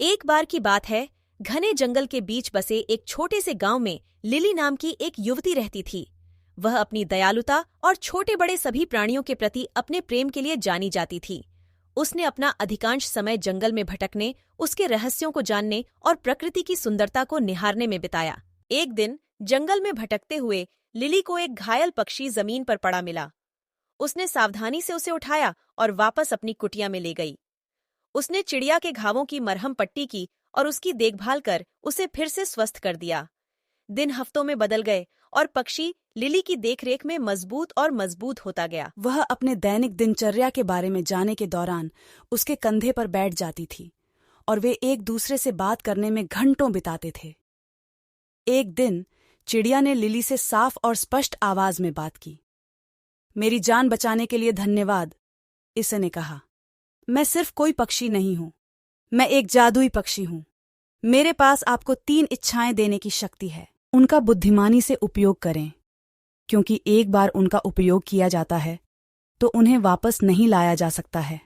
एक बार की बात है, घने जंगल के बीच बसे एक छोटे से गांव में लिली नाम की एक युवती रहती थी। वह अपनी दयालुता और छोटे बड़े सभी प्राणियों के प्रति अपने प्रेम के लिए जानी जाती थी। उसने अपना अधिकांश समय जंगल में भटकने, उसके रहस्यों को जानने और प्रकृति की सुंदरता को निहारने में बिताया। एक दिन जंगल में भटकते हुए लिली को एक घायल पक्षी जमीन पर पड़ा मिला। उसने सावधानी से उसे उठाया और वापस अपनी कुटिया में ले गई। उसने चिड़िया के घावों की मरहम पट्टी की और उसकी देखभाल कर उसे फिर से स्वस्थ कर दिया। दिन हफ्तों में बदल गए और पक्षी लिली की देखरेख में मजबूत और मजबूत होता गया। वह अपने दैनिक दिनचर्या के बारे में जाने के दौरान उसके कंधे पर बैठ जाती थी और वे एक दूसरे से बात करने में घंटों बिताते थे। एक दिन चिड़िया ने लिली से साफ और स्पष्ट आवाज में बात की। मेरी जान बचाने के लिए धन्यवाद, इसने कहा। मैं सिर्फ कोई पक्षी नहीं हूं, मैं एक जादुई पक्षी हूं। मेरे पास आपको 3 इच्छाएं देने की शक्ति है। उनका बुद्धिमानी से उपयोग करें, क्योंकि एक बार उनका उपयोग किया जाता है तो उन्हें वापस नहीं लाया जा सकता है।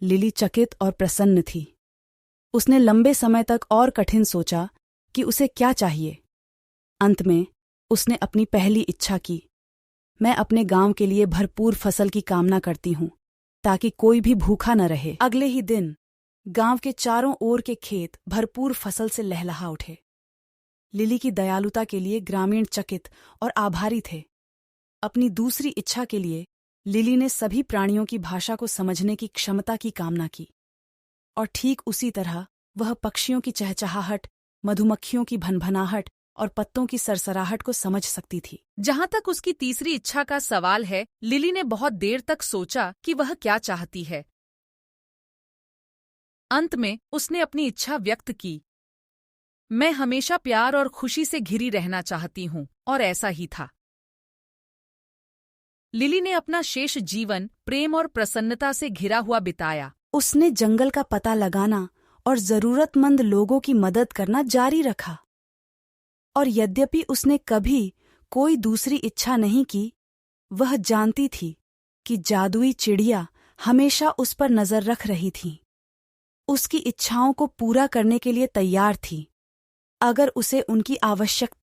लिली चकित और प्रसन्न थी। उसने लंबे समय तक और कठिन सोचा कि उसे क्या चाहिए। अंत में उसने अपनी पहली इच्छा की। मैं अपने गांव के लिए भरपूर फसल की कामना करती हूं, ताकि कोई भी भूखा न रहे। अगले ही दिन गांव के चारों ओर के खेत भरपूर फसल से लहलहा उठे। लिली की दयालुता के लिए ग्रामीण चकित और आभारी थे। अपनी दूसरी इच्छा के लिए लिली ने सभी प्राणियों की भाषा को समझने की क्षमता की कामना की, और ठीक उसी तरह वह पक्षियों की चहचहाहट, मधुमक्खियों की भनभनाहट और पत्तों की सरसराहट को समझ सकती थी। जहां तक उसकी तीसरी इच्छा का सवाल है, लिली ने बहुत देर तक सोचा कि वह क्या चाहती है। अंत में उसने अपनी इच्छा व्यक्त की। मैं हमेशा प्यार और खुशी से घिरी रहना चाहती हूँ, और ऐसा ही था। लिली ने अपना शेष जीवन प्रेम और प्रसन्नता से घिरा हुआ बिताया। उसने जंगल का पता लगाना और जरूरतमंद लोगों की मदद करना जारी रखा। और यद्यपि उसने कभी कोई दूसरी इच्छा नहीं की, वह जानती थी कि जादुई चिड़िया हमेशा उस पर नजर रख रही थी, उसकी इच्छाओं को पूरा करने के लिए तैयार थी, अगर उसे उनकी आवश्यकता